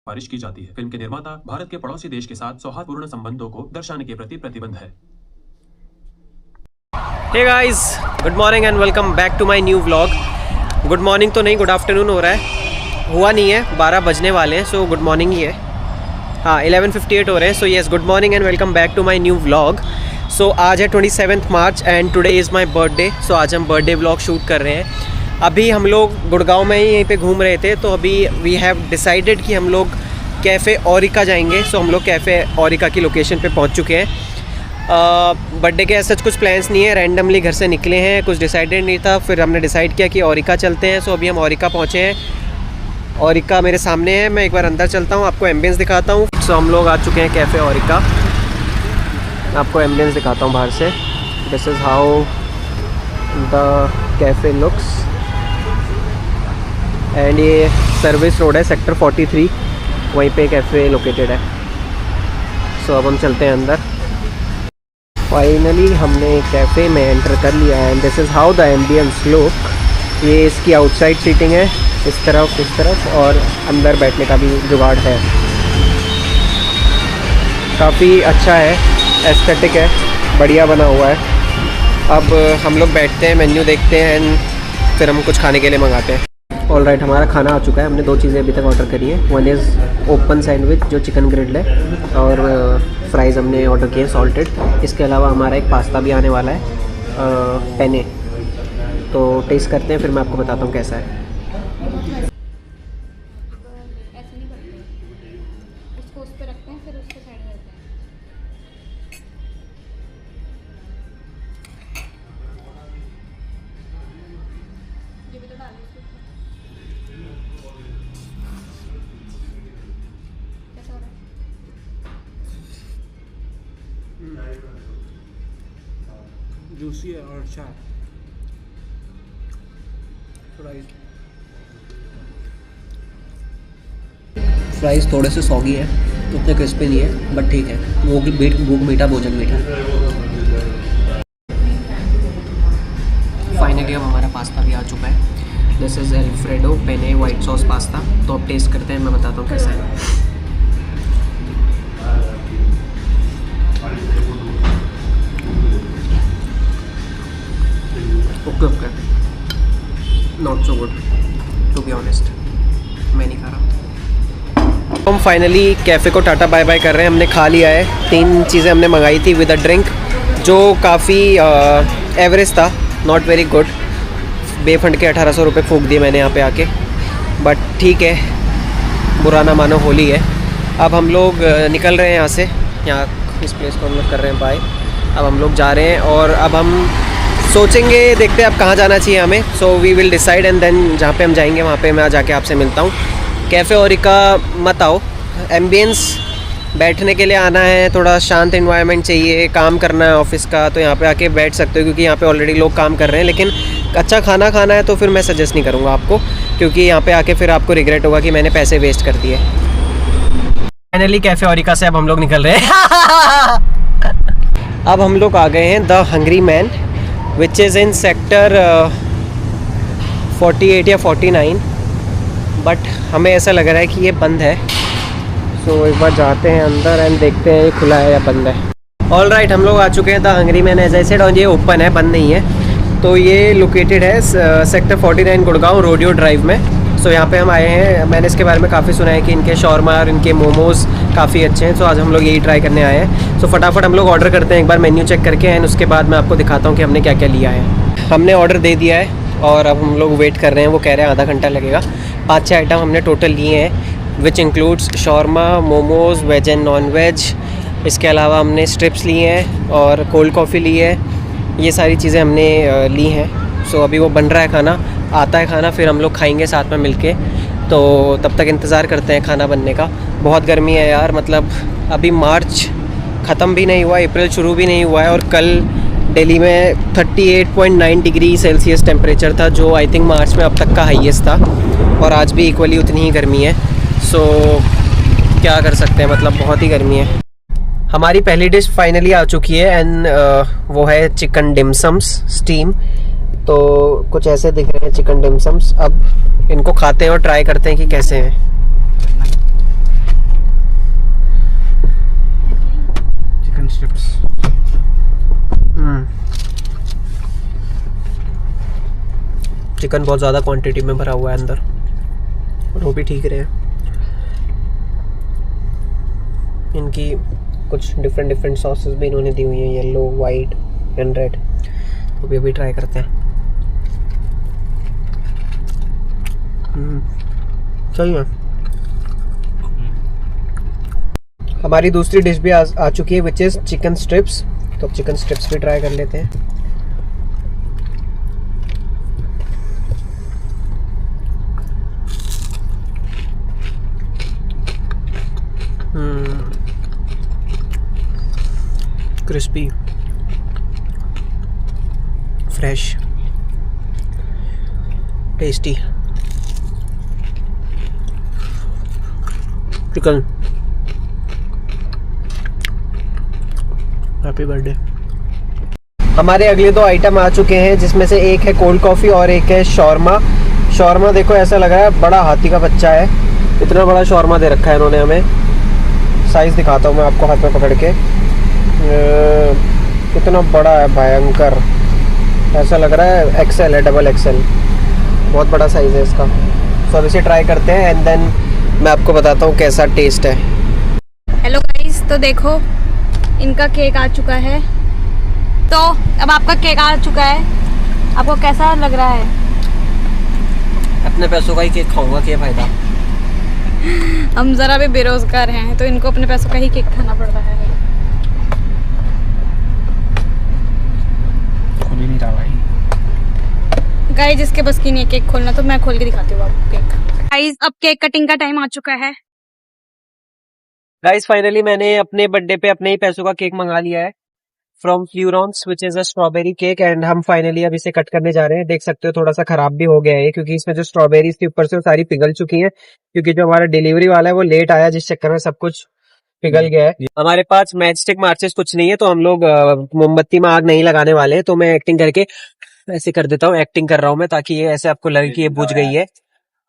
सिफारिश की जाती है। फिल्म के निर्माता भारत के पड़ोसी देश के साथ सौहार्दपूर्ण संबंधों को दर्शाने के प्रति प्रतिबद्ध है। Hey guys, good morning and welcome back to my new vlog. Good morning तो नहीं, गुड आफ्टरनून हो रहा है, हुआ नहीं है, 12 बजने वाले हैं, सो गुड मॉर्निंग ही है। हाँ, 11:58 हो रहे हैं। So yes, good morning and welcome back to my new vlog. So आज है 27 March and today is my birthday. So आज हम बर्थडे व्लॉग शूट कर रहे हैं। अभी हम लोग गुड़गांव में ही यहीं पे घूम रहे थे, तो अभी वी हैव डिसाइडेड कि हम लोग कैफ़े ओरिका जाएंगे। सो हम लोग कैफ़े ओरिका की लोकेशन पे पहुंच चुके हैं। बर्थडे के ऐसा कुछ प्लान्स नहीं है, रैंडमली घर से निकले हैं, कुछ डिसाइडेड नहीं था, फिर हमने डिसाइड किया कि ओरिका चलते हैं। सो अभी हम ओरिका पहुँचे हैं। ओरिका मेरे सामने है, मैं एक बार अंदर चलता हूँ, आपको एम्बियंस दिखाता हूँ। सो हम लोग आ चुके हैं कैफ़े ओरिका, आपको एम्बियंस दिखाता हूँ बाहर से। This is how the cafe looks and ये सर्विस रोड है, सेक्टर 43, वहीं पे कैफ़े लोकेटेड है। सो अब हम चलते हैं अंदर। फाइनली हमने कैफ़े में एंटर कर लिया है and this is how the ambience look. ये इसकी आउटसाइड सीटिंग है, इस तरफ, और अंदर बैठने का भी जुगाड़ है। काफ़ी अच्छा है, एस्थेटिक है, बढ़िया बना हुआ है। अब हम लोग बैठते हैं, मेन्यू देखते हैं एंड फिर हम कुछ खाने के लिए मंगाते हैं। ऑल राइट, हमारा खाना आ चुका है। हमने 2 चीज़ें अभी तक ऑर्डर करी हैं। वन इज़ ओपन सैंडविच जो चिकन ग्रिल्ड है, और फ्राइज़ हमने ऑर्डर किए सॉल्टेड। इसके अलावा हमारा एक पास्ता भी आने वाला है, पेने। तो टेस्ट करते हैं, फिर मैं आपको बताता हूँ कैसा है। जूसी है और अच्छा है। फ्राइज़ थोड़े से सॉगी है, उतने क्रिस्पी नहीं है, बट ठीक है। भूख मीठा भोजन मीठा। फाइनली अब हमारा पास्ता भी आ चुका है। दिस इज़ अल्फ्रेडो पेने वाइट सॉस पास्ता। तो अब टेस्ट करते हैं, मैं बताता हूँ कैसा है। Okay, not so good to be honest, मैं नहीं खा रहा। हम फाइनली कैफ़े को टाटा बाय बाय कर रहे हैं। हमने खा लिया है, 3 चीज़ें हमने मंगाई थी विद अ ड्रिंक, जो काफ़ी एवरेज था, नॉट वेरी गुड। बेफंड के 1800 रुपये फूंक दिए मैंने यहाँ पे आके, बट ठीक है, बुरा ना मानो, होली है। अब हम लोग निकल रहे हैं यहाँ से, यहाँ इस प्लेस को हम लोग कर रहे हैं बाय। अब हम लोग जा रहे हैं और अब हम सोचेंगे, देखते हैं अब कहाँ जाना चाहिए हमें। So we will decide and then जहाँ पे हम जाएंगे वहाँ पे मैं जाके आपसे मिलता हूँ। कैफ़े ओरिका मत आओ, एम्बियंस बैठने के लिए आना है, थोड़ा शांत एनवायरनमेंट चाहिए, काम करना है ऑफिस का, तो यहाँ पे आके बैठ सकते हो, क्योंकि यहाँ पे ऑलरेडी लोग काम कर रहे हैं। लेकिन अच्छा खाना खाना है तो फिर मैं सजेस्ट नहीं करूँगा आपको, क्योंकि यहाँ पे आके फिर आपको रिग्रेट होगा कि मैंने पैसे वेस्ट कर दिए। फाइनली कैफ़े ओरिका से अब हम लोग निकल रहे हैं। अब हम लोग आ गए हैं the hungry man, which is in sector 48 या 49, बट हमें ऐसा लग रहा है कि ये बंद है। सो एक बार जाते हैं अंदर एंड देखते हैं ये खुला है या बंद है। ऑल राइट, हम लोग आ चुके हैं the hungry man as I said, और ये ओपन है, बंद नहीं है। तो ये लोकेटेड है सेक्टर 49 गुड़गांव रोडियो ड्राइव में। सो यहाँ पे हम आए हैं। मैंने इसके बारे में काफ़ी सुना है कि इनके शॉर्मा और इनके मोमोज़ काफ़ी अच्छे हैं। सो आज हम लोग यही ट्राई करने आए हैं। सो फटाफट हम लोग ऑर्डर करते हैं, एक बार मेन्यू चेक करके, एंड उसके बाद मैं आपको दिखाता हूँ कि हमने क्या क्या लिया है। हमने ऑर्डर दे दिया है और अब हम लोग वेट कर रहे हैं। वो कह रहे हैं आधा घंटा लगेगा। 5-6 आइटम हमने टोटल लिए हैं, which includes shawarma, momos, veg and non veg. इसके अलावा हमने स्ट्रिप्स लिए हैं और कोल्ड कॉफ़ी ली है। ये सारी चीज़ें हमने ली हैं। सो अभी वो बन रहा है खाना, आता है खाना, फिर हम लोग खाएंगे साथ में मिलके। तो तब तक इंतज़ार करते हैं खाना बनने का। बहुत गर्मी है यार, मतलब अभी मार्च ख़त्म भी नहीं हुआ, अप्रैल शुरू भी नहीं हुआ है, और कल दिल्ली में 38.9 डिग्री सेल्सियस टेम्परेचर था, जो आई थिंक मार्च में अब तक का हाईएस्ट था, और आज भी इक्वली उतनी ही गर्मी है। सो क्या कर सकते हैं, मतलब बहुत ही गर्मी है। हमारी पहली डिश फाइनली आ चुकी है एंड वो है चिकन डिमसम्स स्टीम। तो कुछ ऐसे दिख रहे हैं चिकन डिमसम्स। अब इनको खाते हैं और ट्राई करते हैं कि कैसे हैं। चिकन बहुत ज़्यादा क्वांटिटी में भरा हुआ है अंदर, और वो भी ठीक रहे हैं। इनकी कुछ डिफरेंट सॉसेस भी इन्होंने दी हुई हैं, येलो, वाइट एंड रेड। तो भी अभी ट्राई करते हैं। सही है। हमारी दूसरी डिश भी आ चुकी है, विच इज़ चिकन स्ट्रिप्स। तो अब चिकन स्ट्रिप्स भी ट्राई कर लेते हैं। Crispy, fresh, tasty chicken. Happy birthday. हमारे अगले दो आइटम आ चुके हैं, जिसमें से एक है कोल्ड कॉफ़ी और एक है शॉर्मा। शॉर्मा देखो ऐसा लग रहा है बड़ा हाथी का बच्चा है, इतना बड़ा शॉर्मा दे रखा है इन्होंने हमें। साइज़ दिखाता हूँ मैं आपको हाथ में पकड़ के, कितना बड़ा है, भयंकर। ऐसा लग रहा है एक्सेल है, डबल एक्सेल, बहुत बड़ा साइज़ है इसका। तो अब इसे ट्राई करते हैं एंड देन मैं आपको बताता हूँ कैसा टेस्ट है। हेलो गाइस, तो देखो इनका केक आ चुका है। तो अब आपका केक आ चुका है, आपको कैसा लग रहा है? अपने पैसों का ही केक खाऊंगा, क्या फायदा। हम ज़रा भी बेरोजगार हैं, तो इनको अपने पैसों का ही केक खाना पड़ रहा है। खोल ही नहीं रहा भाई। गाइस जिसके बस की नहीं है केक खोलना, तो मैं खोल के दिखाती हूँ आपको केक। गाइस अब केक कटिंग का टाइम आ चुका है। गाइस फाइनली मैंने अपने बर्थडे पे अपने ही पैसों का केक मंगा लिया है from Furrons, which is a strawberry cake. And हम फाइनली अब इसे कट करने जा रहे हैं। देख सकते हो थोड़ा सा खराब भी हो गया है, क्योंकि इसमें जो स्ट्रॉबेरीज थी ऊपर से वो सारी पिघल चुकी हैं, क्योंकि जो हमारा डिलीवरी वाला है वो लेट आया, जिस चक्कर में सब कुछ पिघल गया है। हमारे पास मैच स्टिक मार्चेस कुछ नहीं है, तो हम लोग मोमबत्ती में आग नहीं लगाने वाले। तो मैं एक्टिंग करके ऐसे कर देता हूँ, एक्टिंग कर रहा हूँ मैं, ताकि ये ऐसे आपको लगे कि ये बुझ गई है।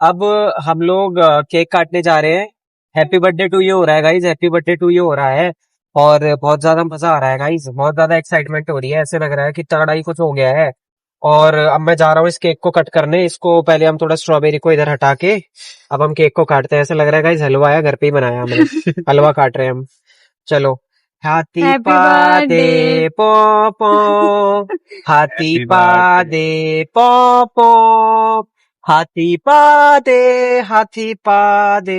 अब हम लोग केक काटने जा रहे हैं। हैप्पी बर्थडे टू यू हो रहा है guys, happy birthday to you हो रहा है। और बहुत ज्यादा मजा आ रहा है गाइज, बहुत ज्यादा एक्साइटमेंट हो रही है। ऐसे लग रहा है कि तगड़ा ही कुछ हो गया है। और अब मैं जा रहा हूँ इस केक को कट करने। इसको पहले हम थोड़ा स्ट्रॉबेरी को इधर हटा के अब हम केक को काटते हैं। ऐसा लग रहा है गाइज हलवा है, घर पे ही बनाया हमने। हलवा काट रहे हैं हम। चलो। हाथी Happy पादे birthday. पो पो, हाथी पादे पो पो, हाथी पादे, हाथी पादे,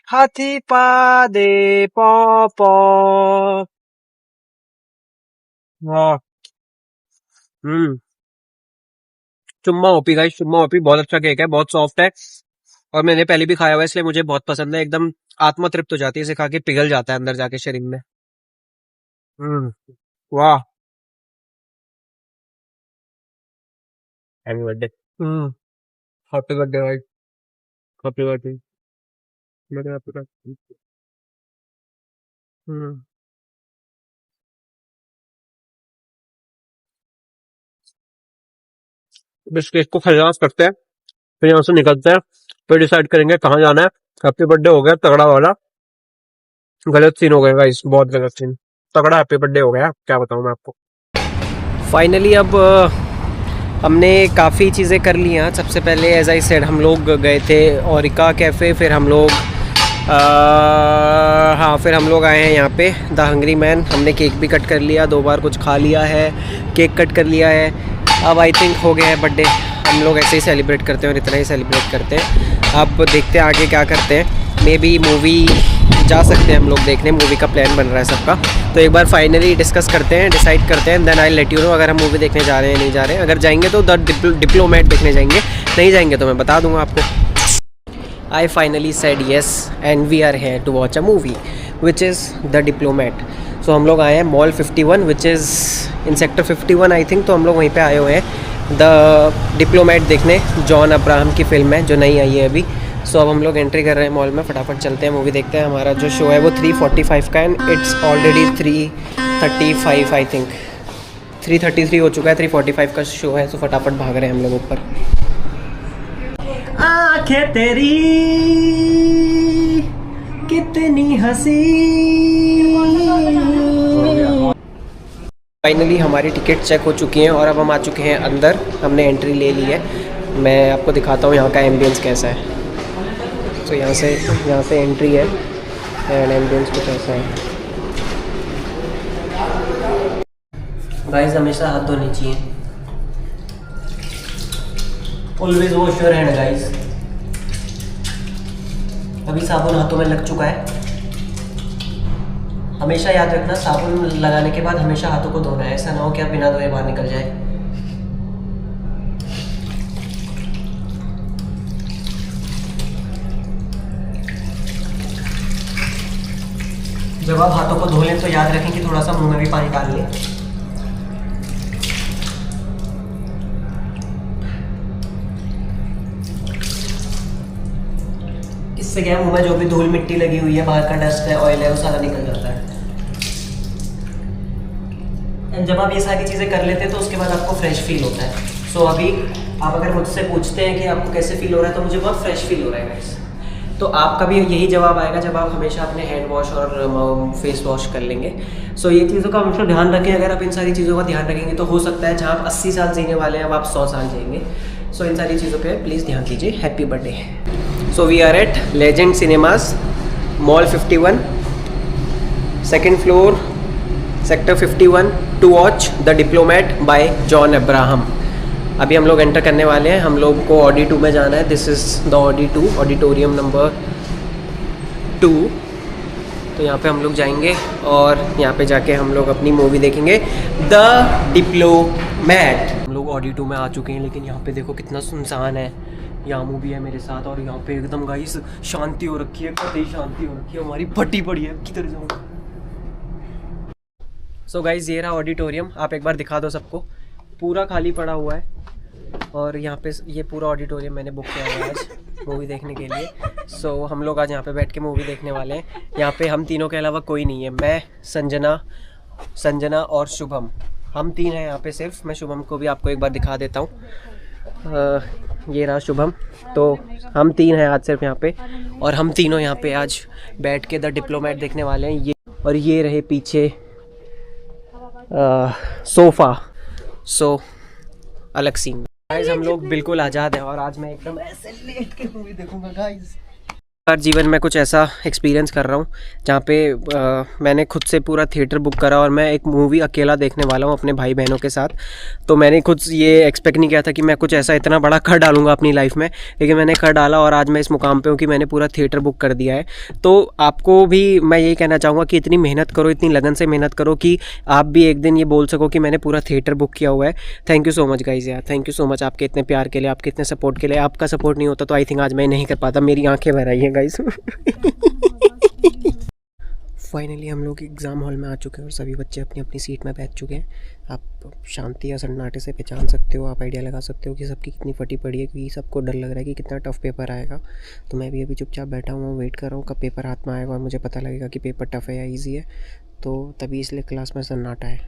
हाथी पादे पो पो। वाह। चुम्मा ओपी गाइस, चुम्मा ओपी। बहुत अच्छा केक है, बहुत सॉफ्ट है, और मैंने पहले भी खाया हुआ है, इसलिए मुझे बहुत पसंद है। एकदम आत्मा तृप्त हो जाती है इसे खा के, पिघल जाता है अंदर जाके शरीर में। वाह। Happy birthday. हैप्पी बर्थडे भाई, हैप्पी बर्थडे। मेरे हैप्पी बर्थडे। इस केक को खजाना करते हैं, फिर यहाँ से निकलते हैं, फिर डिसाइड करेंगे कहाँ जाना है। हैप्पी बर्थडे हो गया तगड़ा वाला, गलत सीन हो गया गाइस, बहुत गलत सीन। तगड़ा हैप्पी बर्थडे हो गया, क्या बताऊँ मैं आपको। फाइनली अब हमने काफ़ी चीज़ें कर ली हैं। सबसे पहले एज आई सेड हम लोग गए थे ओरिका कैफ़े, फिर हम लोग फिर हम लोग आए हैं यहाँ पे द हंग्री मैन। हमने केक भी कट कर लिया, 2 बार कुछ खा लिया है, केक कट कर लिया है। अब आई थिंक हो गया है बर्थडे। हम लोग ऐसे ही सेलिब्रेट करते हैं और इतना ही सेलिब्रेट करते हैं। अब देखते हैं आगे क्या करते हैं। मे बी मूवी जा सकते हैं हम लोग देखने, मूवी का प्लान बन रहा है सबका। तो एक बार फाइनली डिस्कस करते हैं, डिसाइड करते हैं, then I let you know अगर हम मूवी देखने जा रहे हैं नहीं जा रहे हैं। अगर जाएंगे तो द डिप्लोमेट देखने जाएंगे, नहीं जाएंगे तो मैं बता दूंगा आपको। I finally said yes and we are here to watch a movie which is The Diplomat. So हम लोग आए हैं mall 51 which is in sector 51 I think। तो हम लोग वहीं पे आए हुए हैं The Diplomat देखने। जॉन अब्राहम की फिल्म है जो नई आई है अभी। सो अब हम लोग एंट्री कर रहे हैं मॉल में, फटाफट चलते हैं मूवी देखते हैं। हमारा जो शो है वो 3:45 का and it's already 3:35 I think. 3:33 हो चुका है, 3:45 का शो है। सो फटाफट भाग रहे हैं हम लोग ऊपर। आंखें तेरी कितनी हंसी। फाइनली हमारी टिकट चेक हो चुकी हैं और अब हम आ चुके हैं अंदर। हमने एंट्री ले ली है। मैं आपको दिखाता हूँ यहाँ का एम्बियंस कैसा है। तो यहाँ से एंट्री है एंड एम्बियंस कुछ ऐसा है। गाइस हमेशा हाथ धोने चाहिए, always wash your hand guys. अभी साबुन हाथों में लग चुका है। हमेशा याद रखना साबुन लगाने के बाद हमेशा हाथों को धोना है, ऐसा ना हो कि आप बिना धोए बाहर निकल जाए। जब आप हाथों को धो लें तो याद रखें कि थोड़ा सा मुंह में भी पानी डाल लें। इससे क्या है, मुंह में जो भी धूल मिट्टी लगी हुई है, बाहर का डस्ट है, ऑयल है, वो सारा निकल जाता है। एंड जब आप ये सारी चीज़ें कर लेते हैं तो उसके बाद आपको फ्रेश फील होता है। सो अभी आप अगर मुझसे पूछते हैं कि आपको कैसे फील हो रहा है, तो मुझे बहुत फ्रेश फील हो रहा है गाइस। तो आपका भी यही जवाब आएगा जब आप हमेशा अपने हैंड वॉश और फेस वॉश कर लेंगे। सो ये चीज़ों का हमेशा ध्यान रखें। अगर आप इन सारी चीज़ों का ध्यान रखेंगे तो हो सकता है जहाँ आप 80 साल जीने वाले हैं अब आप 100 साल जिएंगे। सो इन सारी चीज़ों पे प्लीज़ ध्यान दीजिए। Happy birthday. So we are at Legend Cinemas, mall 51, second floor, sector 51, to watch the Diplomat by John Abraham. अभी हम लोग एंटर करने वाले हैं। हम लोग को ऑडी 2 में जाना है। This is the Audi 2, auditorium number 2। तो यहाँ पे हम लोग जाएंगे और यहाँ पे जाके हम लोग अपनी मूवी देखेंगे, द डिप्लोमेट। हम लोग ऑडी 2 में आ चुके हैं, लेकिन यहाँ पे देखो कितना सुनसान है। यामू भी है मेरे साथ और यहाँ पे एकदम गाइस शांति हो रखी है, कतई शांति हो रखी है। हमारी फटी पड़ी है, किधर जाऊँ। सो गाइस ये रहा ऑडिटोरियम, आप एक बार दिखा दो सबको। पूरा खाली पड़ा हुआ है और यहाँ पे ये पूरा ऑडिटोरियम मैंने बुक किया है आज मूवी देखने के लिए। सो हम लोग आज यहाँ पे बैठ के मूवी देखने वाले हैं। यहाँ पे हम तीनों के अलावा कोई नहीं है। मैं, संजना और शुभम, हम तीन हैं यहाँ पे सिर्फ। मैं शुभम को भी आपको एक बार दिखा देता हूँ। ये रहा शुभम। तो हम तीन हैं आज सिर्फ यहाँ पे और हम तीनों यहाँ पे आज बैठ के द डिप्लोमेट देखने वाले हैं। ये और ये रहे पीछे सोफ़ा। सो अलग सीन। गाइस हम लोग बिल्कुल आज़ाद हैं और आज मैं एकदम ऐसे लेट के मूवी देखूंगा गाइस। हर जीवन में कुछ ऐसा एक्सपीरियंस कर रहा हूँ जहाँ पे मैंने खुद से पूरा थिएटर बुक करा और मैं एक मूवी अकेला देखने वाला हूँ अपने भाई बहनों के साथ। तो मैंने खुद ये एक्सपेक्ट नहीं किया था कि मैं कुछ ऐसा इतना बड़ा कर डालूंगा अपनी लाइफ में, लेकिन मैंने कर डाला और आज मैं इस मुकाम पे हूँ कि मैंने पूरा थिएटर बुक कर दिया है। तो आपको भी मैं यही कहना चाहूँगा कि इतनी मेहनत करो, इतनी लगन से मेहनत करो कि आप भी एक दिन ये बोल सको कि मैंने पूरा थिएटर बुक किया हुआ है। Thank you so much guys यार, थैंक यू सो मच आपके इतने प्यार के लिए, आपके इतने सपोर्ट के लिए। आपका सपोर्ट नहीं होता तो आई थिंक आज मैं नहीं कर पाता। मेरी आंखें भर आई हैं गाइस। फाइनली हम लोग एग्ज़ाम हॉल में आ चुके हैं और सभी बच्चे अपनी अपनी सीट में बैठ चुके हैं। आप शांति या सन्नाटे से पहचान सकते हो, आप आइडिया लगा सकते हो कि सबकी कितनी फटी पड़ी है, क्योंकि सबको डर लग रहा है कि कितना टफ़ पेपर आएगा। तो मैं भी अभी चुपचाप बैठा हुआ हूँ, वेट कर रहा हूँ कब पेपर हाथ में आएगा और मुझे पता लगेगा कि पेपर टफ़ है या ईजी है। तो तभी इसलिए क्लास में सन्नाटा है।